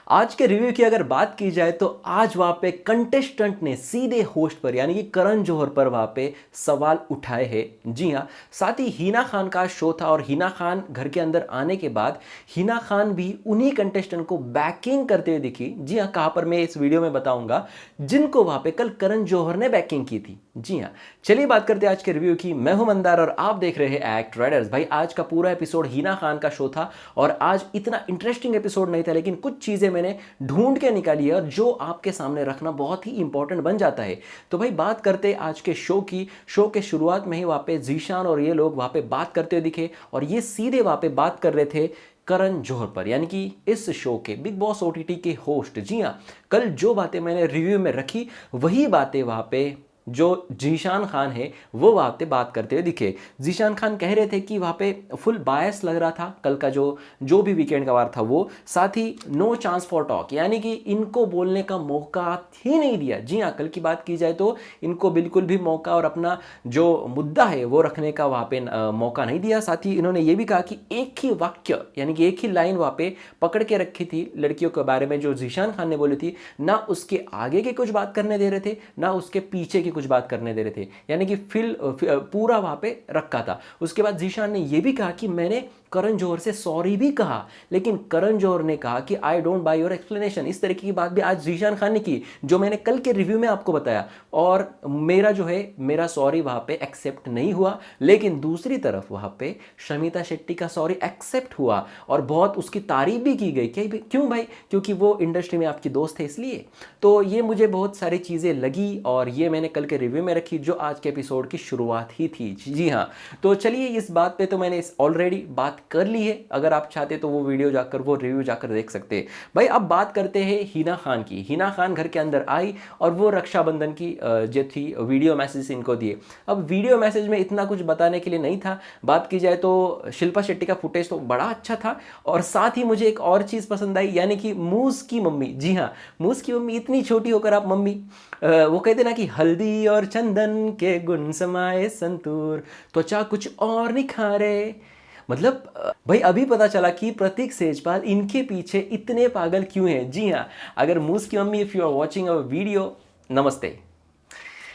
आज के रिव्यू की अगर बात की जाए तो आज वहां पे कंटेस्टेंट ने सीधे होस्ट पर यानी कि करण जौहर पर वहां पे सवाल उठाए हैं। जी हाँ, साथ ही हिना खान का शो था और हिना खान घर के अंदर आने के बाद हिना खान भी उन्हीं कंटेस्टेंट को बैकिंग करते हुए दिखी। जी हाँ, कहां पर मैं इस वीडियो में बताऊंगा जिनको वहां पे कल करण जौहर ने बैकिंग की थी। जी हाँ, चलिए बात करते हैं आज के रिव्यू की। मैं हूं मंदार और आप देख रहे हैं एक्ट राइडर्स। भाई आज का पूरा एपिसोड हिना खान का शो था और आज इतना इंटरेस्टिंग एपिसोड नहीं था, लेकिन कुछ चीजें मैंने ढूंढ के निकाली है और जो आपके सामने रखना बहुत ही इंपॉर्टेंट बन जाता है। तो भाई बात करते हैं आज के शो की। शो के शुरुआत में ही वहां पे जीशान और ये लोग वहां पे बात करते हुए दिखे और ये सीधे वहां पे बात कर रहे थे करण जौहर पर, यानी कि इस शो के बिग बॉस ओटीटी के होस्ट। जी हाँ, कल जो बातें मैंने रिव्यू में रखी वही बातें वहां पे जो जीशान खान है वो वहां पे बात करते हुए दिखे। जीशान खान कह रहे थे कि वहां पे फुल बायस लग रहा था कल का जो जो भी वीकेंड का वार था वो। साथ ही नो चांस फॉर टॉक, यानी कि इनको बोलने का मौका ही नहीं दिया। जी हाँ, कल की बात की जाए तो इनको बिल्कुल भी मौका और अपना जो मुद्दा है वो रखने का वहां पे मौका नहीं दिया। साथ ही इन्होंने ये भी कहा कि एक ही वाक्य यानी कि एक ही लाइन वहां पे पकड़ के रखी थी लड़कियों के बारे में जो जीशान खान ने बोली थी, ना उसके आगे की कुछ बात करने दे रहे थे ना उसके पीछे की कुछ बात करने दे रहे थे, यानी कि पूरा वहां पे रखा था। उसके बाद जीशान ने यह भी कहा कि मैंने करण जौहर से सॉरी भी कहा, लेकिन करण जौहर ने कहा कि I don't by your explanation. इस तरीके की बात भी आज जीशान खान ने की जो मैंने कल के रिव्यू में आपको बताया, और मेरा जो है मेरा सॉरी वहां पे एक्सेप्ट नहीं हुआ। लेकिन दूसरी तरफ वहां पे शमिता शेट्टी का सॉरी एक्सेप्ट हुआ और बहुत उसकी तारीफ भी की गई। क्यों भाई? क्योंकि वो इंडस्ट्री में आपकी दोस्त है इसलिए। तो ये मुझे बहुत सारी चीजें लगी और ये मैंने कल के रिव्यू में रखी जो आज के एपिसोड की शुरुआत ही थी। जी हाँ, तो चलिए इस बात पे तो मैंने ऑलरेडी बात कर ली है। अगर आप चाहते तो वो वीडियो जाकर वो रिव्यू जाकर देख सकते हैं। भाई अब बात करते हैं हिना खान की। हिना खान घर के अंदर आई और वो रक्षाबंधन की जो थी वीडियो मैसेज इनको दिए। अब वीडियो मैसेज में इतना कुछ बताने के लिए नहीं था। बात की जाए तो शिल्पा शेट्टी का फुटेज तो बड़ा अच्छा था और साथ ही मुझे एक और चीज पसंद आई, यानी कि मूस की मम्मी। जी हाँ, मूस की मम्मी, इतनी छोटी होकर आप मम्मी, वो कहते ना कि हल्दी और चंदन के गुण समाए संतूर, त्वचा कुछ और निखारे। मतलब भाई अभी पता चला कि प्रतीक सेजपाल इनके पीछे इतने पागल क्यों हैं। जी हाँ, अगर मूस की mummy if you are watching our video, नमस्ते।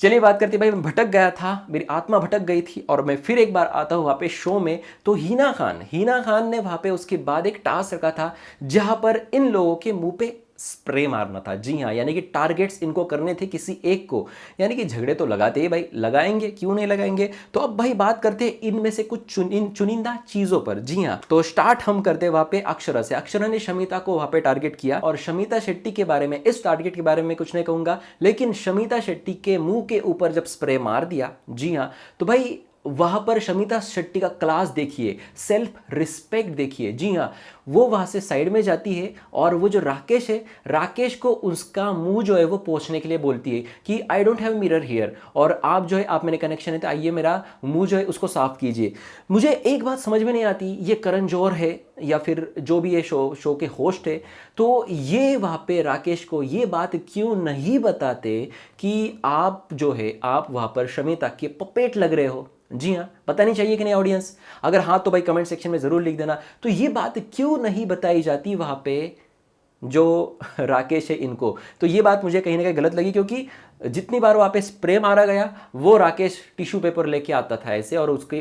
चलिए बात करते भाई, मैं भटक गया था, मेरी आत्मा भटक गई थी और मैं फिर एक बार आता हूँ वहाँ पे शो में। तो हिना खान ने वहाँ पे उसके बाद एक टास्क रखा था जहाँ पर इन लोगों के मुंह पे स्प्रे मारना था। जी हाँ, यानी कि टारगेट्स इनको करने थे किसी एक को, यानी कि झगड़े तो लगाते ही भाई, लगाएंगे क्यों नहीं लगाएंगे। तो अब भाई बात करते हैं इनमें से कुछ चुनिंदा चीजों पर। जी हाँ, तो स्टार्ट हम करते हैं वहां पे अक्षरा से। अक्षरा ने शमिता को वहां पे टारगेट किया और शमिता शेट्टी के बारे में, इस टारगेट के बारे में कुछ नहीं कहूंगा, लेकिन शमिता शेट्टी के मुंह के ऊपर जब स्प्रे मार दिया, जी हाँ, तो भाई वहां पर शमिता शेट्टी का क्लास देखिए, सेल्फ रिस्पेक्ट देखिए। जी हाँ, वो वहां से साइड में जाती है और वो जो राकेश है, राकेश को उसका मुंह जो है वो पोंछने के लिए बोलती है कि I don't have mirror here, और आप जो है आप मेरे कनेक्शन है तो आइए मेरा मुंह जो है उसको साफ कीजिए। मुझे एक बात समझ में नहीं आती, ये करण जौहर है या फिर जो भी ये शो के होस्ट है, तो ये वहां पे राकेश को ये बात क्यों नहीं बताते कि आप जो है आप वहां पर शमिता के पपेट लग रहे हो। जी हाँ, पता नहीं चाहिए कि नहीं ऑडियंस? अगर हाँ तो भाई कमेंट सेक्शन में जरूर लिख देना। तो ये बात क्यों नहीं बताई जाती वहां पे जो राकेश है इनको? तो ये बात मुझे कहीं ना कहीं गलत लगी, क्योंकि जितनी बार वहां पे स्प्रे मारा गया वो राकेश टिश्यू पेपर लेके आता था ऐसे और उसके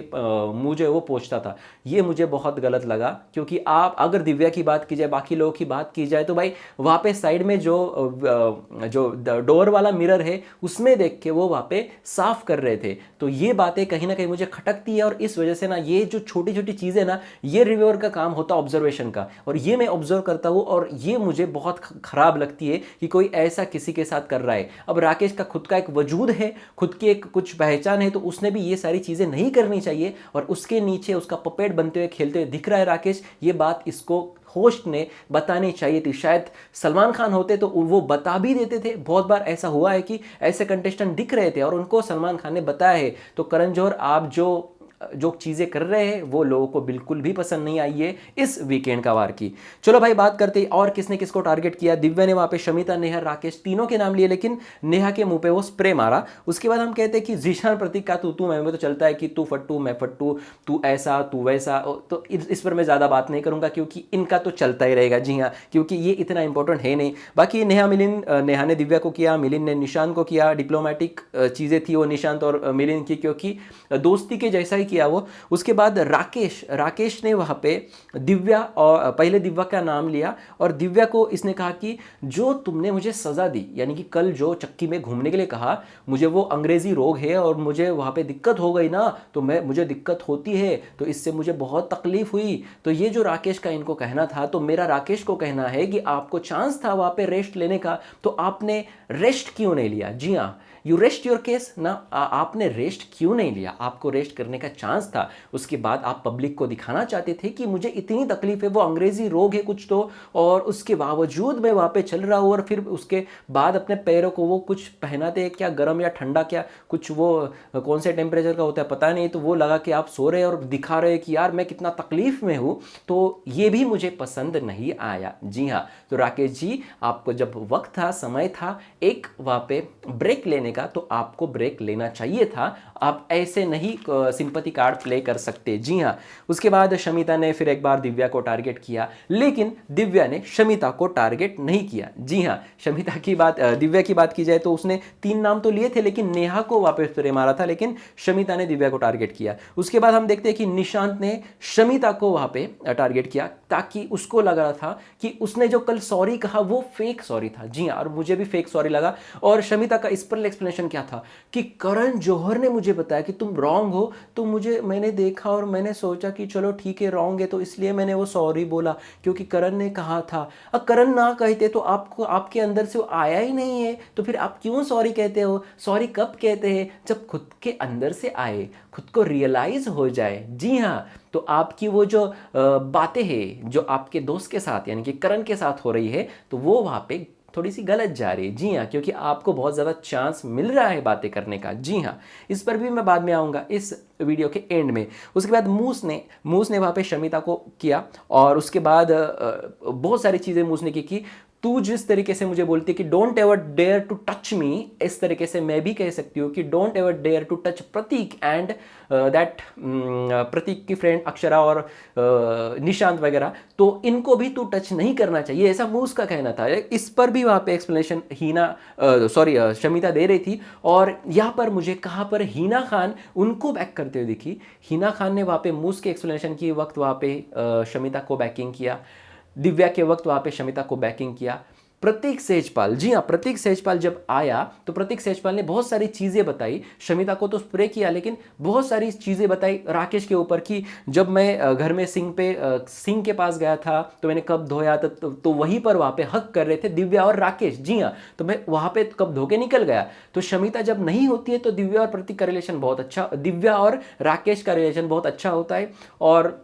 मुंह जो है वो पोंछता था। ये मुझे बहुत गलत लगा, क्योंकि आप अगर दिव्या की बात की जाए, बाकी लोगों की बात की जाए, तो भाई वहां पे साइड में जो डोर वाला मिरर है उसमें देख के वो वहां पे साफ कर रहे थे। तो ये बातें कहीं ना कहीं मुझे खटकती है और इस वजह से ना ये जो छोटी छोटी चीजें ना, ये रिव्यूअर का काम होता है ऑब्जर्वेशन का, और ये मैं ऑब्जर्व करता हूँ और ये मुझे बहुत खराब लगती है कि कोई ऐसा किसी के साथ कर रहा है। अब राकेश का खुद का एक वजूद है, खुद की एक कुछ पहचान है, तो उसने भी ये सारी चीजें नहीं करनी चाहिए, और उसके नीचे उसका पपेट बनते हुए खेलते हुए दिख रहा है राकेश। ये बात इसको होस्ट ने बतानी चाहिए थी। शायद सलमान खान होते तो वो बता भी देते थे। बहुत बार ऐसा हुआ है कि ऐसे कंटेस्टेंट दिख रहे थे और उनको सलमान खान ने बताया है। तो करण जौहर, आप जो जो चीज़ें कर रहे हैं वो लोगों को बिल्कुल भी पसंद नहीं आई है इस वीकेंड का वार की। चलो भाई बात करते हैं और किसने किसको टारगेट किया। दिव्या ने वहाँ पे शमिता, नेहा, राकेश तीनों के नाम लिए, लेकिन नेहा के मुंह पे वो स्प्रे मारा। उसके बाद हम कहते हैं कि जीशान प्रतीक का तू मैं तो चलता है कि तू फट्टू मैं फट्टू, तू ऐसा तू वैसा, तो इस पर मैं ज़्यादा बात नहीं करूँगा क्योंकि इनका तो चलता ही रहेगा। जी हाँ, क्योंकि ये इतना इंपॉर्टेंट है नहीं। बाकी नेहा ने दिव्या को किया, मिलिंद ने निशांत को किया। डिप्लोमेटिक चीज़ें थी वो निशांत और मिलिंद की, क्योंकि दोस्ती के जैसा ही किया वो। उसके बाद राकेश ने वहाँ पे दिव्या और पहले दिव्या का नाम लिया और दिव्या को इसने कहा कि जो तुमने मुझे सज़ा दी, यानी कि कल जो चक्की में घूमने के लिए कहा, मुझे वो अंग्रेज़ी रोग है और मुझे वहाँ पे दिक्कत हो गई ना, तो मुझे दिक्कत होती है तो इससे मुझे बहुत तकलीफ हुई। तो ये जो राकेश का इनको कहना था, तो मेरा राकेश को कहना है कि आपको चांस था वहाँ पे रेस्ट लेने का, तो आपने रेस्ट क्यों नहीं लिया। जी हाँ, यू रेस्ट योर केस ना, आपने रेस्ट क्यों नहीं लिया, आपको रेस्ट करने का चांस था। उसके बाद आप पब्लिक को दिखाना चाहते थे कि मुझे इतनी तकलीफ है, वो अंग्रेजी रोग है कुछ तो, और उसके बावजूद मैं वहाँ पे चल रहा हूँ। और फिर उसके बाद अपने पैरों को वो कुछ पहनाते क्या, गर्म या ठंडा, क्या कुछ वो कौन से टेम्परेचर का होता है पता नहीं, तो वो लगा कि आप सो रहे और दिखा रहे कि यार मैं कितना तकलीफ में हूँ, तो ये भी मुझे पसंद नहीं आया। जी हाँ, तो राकेश जी आपको जब वक्त था, समय था एक वहाँ पे ब्रेक लेने का, तो आपको ब्रेक लेना चाहिए था। आप ऐसे नहीं सिंपैथी कार्ड प्ले कर सकते। जी हाँ, उसके बाद शमिता ने फिर एक बार दिव्या को टारगेट किया, लेकिन दिव्या ने शमिता को टारगेट नहीं किया। जी हाँ, दिव्या की बात की जाए तो उसने 3 नाम तो लिए थे, लेकिन नेहा को वापस स्प्रे मारा था, लेकिन शमिता ने दिव्या को टारगेट किया। उसके बाद हम देखते हैं कि निशांत ने शमिता को वहां पे टारगेट किया, ताकि उसको लग रहा था कि उसने जो कल सॉरी कहा वो फेक सॉरी था। जी हाँ, और मुझे भी फेक सॉरी लगा। और शमिता का इस पर एक्सप्लेनेशन क्या था कि करण जौहर ने मुझे बताया कि तुम रॉन्ग हो, तो मैंने देखा और मैंने सोचा कि चलो ठीक है रॉन्ग है, तो इसलिए मैंने वो सॉरी बोला क्योंकि करण ने कहा था। अब करण ना कहते तो आपको आपके अंदर से वो आया ही नहीं है, तो फिर आप क्यों सॉरी कहते हो। सॉरी कब कहते हैं, जब खुद के अंदर से आए, खुद को रियलाइज हो जाए। जी हाँ, तो आपकी वो जो बातें हैं जो आपके दोस्त के साथ यानी कि करण के साथ हो रही है, तो वो वहाँ पे थोड़ी सी गलत जा रही है। जी हाँ, क्योंकि आपको बहुत ज़्यादा चांस मिल रहा है बातें करने का। जी हाँ, इस पर भी मैं बाद में आऊँगा इस वीडियो के एंड में। उसके बाद मूस ने वहाँ पे शमिता को किया, और उसके बाद बहुत सारी चीज़ें मूस ने की। तू जिस तरीके से मुझे बोलती है कि don't ever dare to touch me, इस तरीके से मैं भी कह सकती हूँ कि don't ever dare to touch Prateek and that Prateek की फ्रेंड अक्षरा और निशांत वगैरह, तो इनको भी तू टच नहीं करना चाहिए, ऐसा मूस का कहना था। इस पर भी वहाँ पे एक्सप्लेनेशन शमिता दे रही थी। और यहाँ पर मुझे कहाँ पर हीना खान उनको बैक करते हुए दिखी। हीना खान ने वहाँ पे मूस के एक्सप्लेनेशन की वक्त वहाँ पे शमिता को बैकिंग किया, दिव्या के वक्त वहाँ पे शमिता को बैकिंग किया। प्रतीक सेजपाल, जी हाँ, प्रतीक सेजपाल जब आया तो प्रतीक सेजपाल ने बहुत सारी चीज़ें बताई। शमिता को तो स्प्रे किया, लेकिन बहुत सारी चीज़ें बताई राकेश के ऊपर कि जब मैं घर में सिंह के पास गया था तो मैंने कब धोया था, तो वहीं पर वहाँ पे हक कर रहे थे दिव्या और राकेश। जी हाँ, तो मैं वहाँ पे कब धो के निकल गया। तो शमिता जब नहीं होती है तो दिव्या और प्रतीक का रिलेशन बहुत अच्छा, दिव्या और राकेश का रिलेशन बहुत अच्छा होता है। और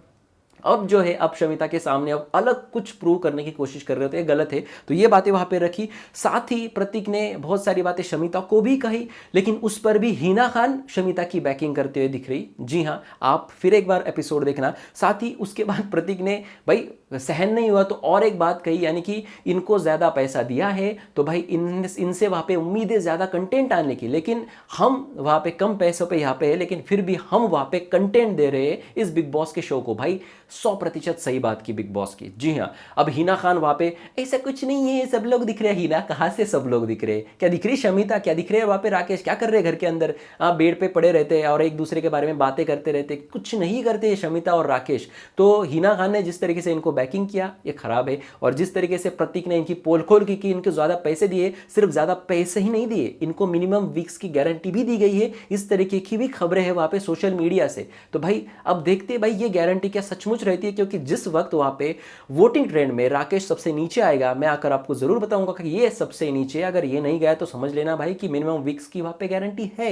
अब जो है, अब शमिता के सामने अब अलग कुछ प्रूव करने की कोशिश कर रहे होते हैं, गलत है, तो ये बातें वहां पे रखी। साथ ही प्रतीक ने बहुत सारी बातें शमिता को भी कही, लेकिन उस पर भी हीना खान शमिता की बैकिंग करते हुए दिख रही। जी हाँ, आप फिर एक बार एपिसोड देखना। साथ ही उसके बाद प्रतीक ने भाई सहन नहीं हुआ तो और एक बात कही, यानी कि इनको ज़्यादा पैसा दिया है तो भाई इनसे वहाँ पे उम्मीद है ज़्यादा कंटेंट आने की, लेकिन हम वहाँ पे कम पैसों पे यहाँ पे है, लेकिन फिर भी हम वहाँ पे कंटेंट दे रहे हैं इस बिग बॉस के शो को। भाई 100% सही बात की बिग बॉस की। जी हाँ, अब हीना खान वहाँ पे ऐसा कुछ नहीं है, सब लोग दिख रहे हैं। हीना कहाँ से सब लोग दिख रहे हैं, क्या दिख रही शमिता, क्या दिख रहे हैं वहाँ पे राकेश, क्या कर रहे हैं घर के अंदर, आप बेड पे पड़े रहते हैं और एक दूसरे के बारे में बातें करते रहते, कुछ नहीं करते शमिता और राकेश। तो हीना खान ने जिस तरीके से इनको बैकिंग किया ये खराब है, और जिस तरीके से प्रतीक ने इनकी पोल खोल की कि इनको ज़्यादा पैसे दिए, सिर्फ ज़्यादा पैसे ही नहीं दिए, इनको मिनिमम वीक्स की गारंटी भी दी गई है, इस तरीके की भी खबरें हैं वहाँ पे सोशल मीडिया से। तो भाई अब देखते हैं भाई ये गारंटी क्या सचमुच रहती है, क्योंकि जिस वक्त वहाँ पे वोटिंग ट्रेंड में राकेश सबसे नीचे आएगा, मैं आकर आपको ज़रूर बताऊंगा कि ये सबसे नीचे, अगर ये नहीं गया तो समझ लेना भाई कि मिनिमम वीक्स की वहाँ पे गारंटी है।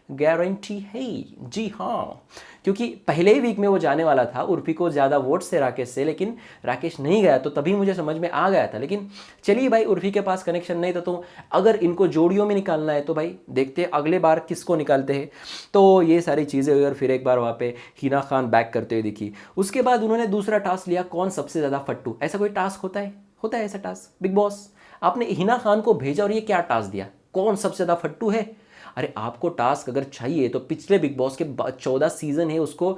गारंटी है। जी हाँ, क्योंकि पहले ही वीक में वो जाने वाला था उर्फी को ज़्यादा वोट से राकेश से, लेकिन राकेश नहीं गया तो तभी मुझे समझ में आ गया था। लेकिन चलिए भाई, उर्फी के पास कनेक्शन नहीं था तो अगर इनको जोड़ियों में निकालना है तो भाई देखते अगले बार किसको निकालते हैं। तो ये सारी चीज़ें हुई और फिर एक बार वहाँ पे हिना खान बैक करते हुए दिखी। उसके बाद उन्होंने दूसरा टास्क लिया, कौन सबसे ज़्यादा फट्टू। ऐसा कोई टास्क होता है? होता है ऐसा टास्क? बिग बॉस आपने हिना खान को भेजा और ये क्या टास्क दिया, कौन सबसे ज़्यादा फट्टू है। अरे आपको टास्क अगर चाहिए तो पिछले बिग बॉस के 14 सीजन है उसको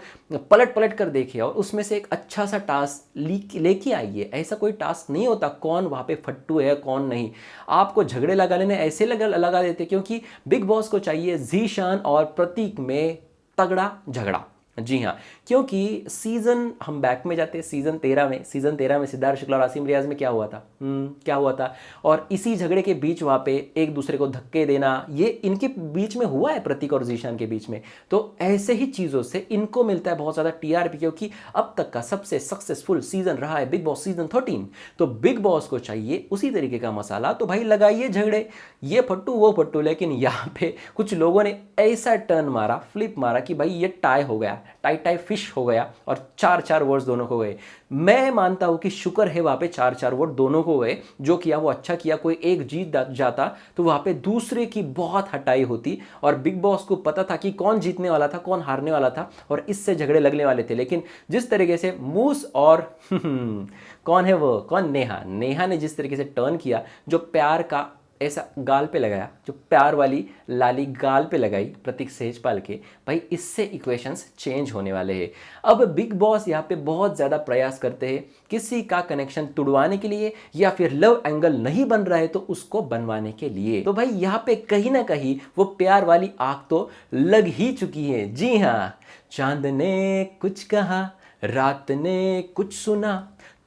पलट पलट कर देखिए और उसमें से एक अच्छा सा टास्क लेके आइए। ऐसा कोई टास्क नहीं होता कौन वहाँ पे फट्टू है कौन नहीं। आपको झगड़े लगा लेने ऐसे लगा देते, क्योंकि बिग बॉस को चाहिए जीशान और प्रतीक में तगड़ा झगड़ा। जी हाँ, क्योंकि सीजन हम बैक में जाते हैं सीजन 13 में सिद्धार्थ शुक्ला और आसिम रियाज में क्या हुआ था, क्या हुआ था। और इसी झगड़े के बीच वहाँ पे एक दूसरे को धक्के देना, ये इनके बीच में हुआ है, प्रतीक और जीशान के बीच में। तो ऐसे ही चीज़ों से इनको मिलता है बहुत ज़्यादा टीआरपी, क्योंकि अब तक का सबसे सक्सेसफुल सीजन रहा है बिग बॉस सीजन 13। तो बिग बॉस को चाहिए उसी तरीके का मसाला। तो भाई लगाइए झगड़े, ये फट्टू वो फट्टू। लेकिन यहाँ पे कुछ लोगों ने ऐसा टर्न मारा, फ्लिप मारा कि भाई ये टाई हो गया, टाई फिश हो गया और 4-4 वोट्स दोनों को गए। मैं मानता हूं कि शुक्र है वहां पे 4-4 वोट दोनों को गए। जो किया वो अच्छा किया, कोई एक जीत जाता तो वहां पे दूसरे की बहुत हटाई होती और बिग बॉस को पता था कि कौन जीतने वाला था कौन हारने वाला था और इससे झगड़े लगने वाले थे। लेकिन जिस तरीके से मूस और कौन है वो, कौन, नेहा ने जिस तरीके से टर्न किया, जो प्यार का ऐसा गाल पे लगाया, जो प्यार वाली लाली गाल पे लगाई प्रतीक सेजपाल के, भाई इससे इक्वेशंस चेंज होने वाले हैं। अब बिग बॉस यहाँ पे बहुत ज़्यादा प्रयास करते हैं किसी का कनेक्शन तुड़वाने के लिए, या फिर लव एंगल नहीं बन रहा है तो उसको बनवाने के लिए। तो भाई यहाँ पे कहीं ना कहीं वो प्यार वाली आग तो लग ही चुकी है। जी हाँ, चांद ने कुछ कहा, रात ने कुछ सुना,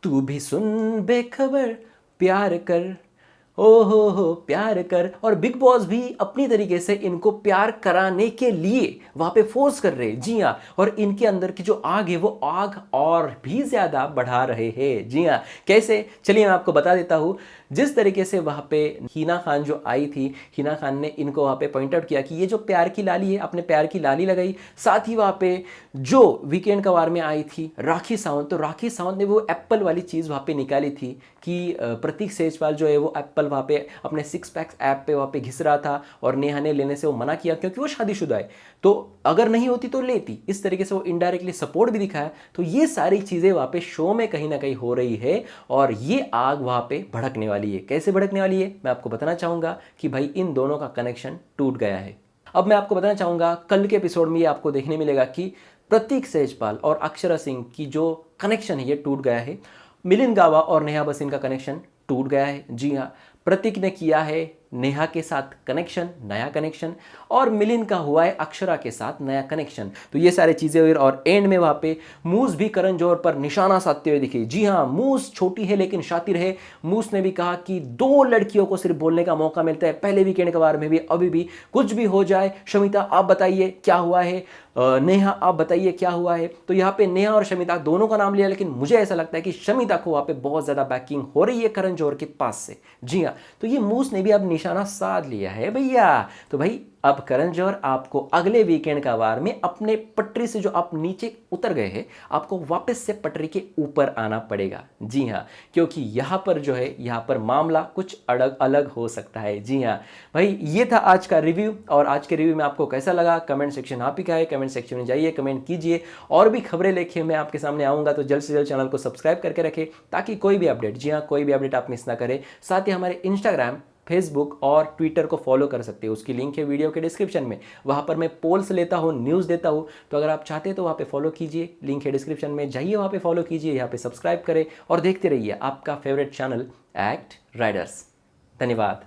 तू भी सुन बेखबर, प्यार कर, ओ हो प्यार कर। और बिग बॉस भी अपनी तरीके से इनको प्यार कराने के लिए वहां पे फोर्स कर रहे हैं। जी हाँ, और इनके अंदर की जो आग है वो आग और भी ज्यादा बढ़ा रहे हैं। जी हाँ, कैसे, चलिए मैं आपको बता देता हूँ। जिस तरीके से वहां पे हिना खान जो आई थी, हिना खान ने इनको वहां पे पॉइंट आउट किया कि ये जो प्यार की लाली है, अपने प्यार की लाली लगाई। साथ ही वहां पे जो वीकेंड का वार में आई थी राखी सावंत, तो राखी सावंत ने वो एप्पल वाली चीज़ वहां पे निकाली थी कि प्रतीक सेजपाल जो है वो एप्पल वहां पे अपने 6 पैक्स ऐप पे वहां पे घिस रहा था और नेहा ने लेने से वो मना किया क्योंकि वो शादीशुदा है। तो अगर नहीं होती तो लेती, इस तरीके से वो इनडायरेक्टली सपोर्ट भी दिखाया। तो ये सारी चीज़ें वहां पे शो में कहीं ना कहीं हो रही है और ये आग वहां पे भड़कने वाली है। कैसे भड़कने वाली है मैं आपको बताना चाहूंगा कि भाई इन दोनों का कनेक्शन टूट गया है। अब मैं आपको बताना चाहूंगा कल के एपिसोड में ये आपको देखने मिलेगा कि प्रतीक सेजपाल और अक्षरा सिंह की जो कनेक्शन है ये टूट गया है। मिलिंद गावा और नेहा भसीन का कनेक्शन टूट गया है। जी हाँ, प्रतीक ने किया है नेहा के साथ कनेक्शन, नया कनेक्शन, और मिलिंद का हुआ है अक्षरा के साथ नया कनेक्शन। तो ये सारी चीजें हुई और एंड में वहां पे मूस भी करण जौहर पर निशाना साधते हुए दिखी। जी हाँ, मूस छोटी है लेकिन शातिर है। मूस ने भी कहा कि 2 लड़कियों को सिर्फ बोलने का मौका मिलता है, पहले वीकेंड के बार में भी, अभी भी, कुछ भी हो जाए। शमिता आप बताइए क्या हुआ है, नेहा आप बताइए क्या हुआ है। तो यहाँ पे नेहा और शमिता दोनों का नाम लिया, लेकिन मुझे ऐसा लगता है कि शमिता को वहां पे बहुत ज्यादा बैकिंग हो रही है करण जौहर के पास से। जी हाँ, तो ये मूस ने भी अब निशाना साध लिया है भैया। तो भाई अब करण जौहर आपको अगले वीकेंड का वार में अपने पटरी से जो आप नीचे उतर गए हैं, आपको वापस से पटरी के ऊपर आना पड़ेगा। जी हाँ, क्योंकि यहाँ पर जो है, यहाँ पर मामला कुछ अलग हो सकता है। जी हाँ भाई, ये था आज का रिव्यू। और आज के रिव्यू में आपको कैसा लगा कमेंट सेक्शन आप ही का है, कमेंट सेक्शन में जाइए, कमेंट कीजिए। और भी खबरें लेके मैं आपके सामने आऊँगा, तो जल्द से जल्द चैनल को सब्सक्राइब करके रखें ताकि कोई भी अपडेट, जी हाँ कोई भी अपडेट आप मिस ना करें। साथ ही हमारे इंस्टाग्राम, फेसबुक और ट्विटर को फॉलो कर सकते हो, उसकी लिंक है वीडियो के डिस्क्रिप्शन में। वहाँ पर मैं पोल्स लेता हूँ, न्यूज़ देता हूँ, तो अगर आप चाहते हैं तो वहाँ पे फॉलो कीजिए, लिंक है डिस्क्रिप्शन में, जाइए वहाँ पे फॉलो कीजिए, यहाँ पे सब्सक्राइब करें और देखते रहिए आपका फेवरेट चैनल एक्ट राइडर्स। धन्यवाद।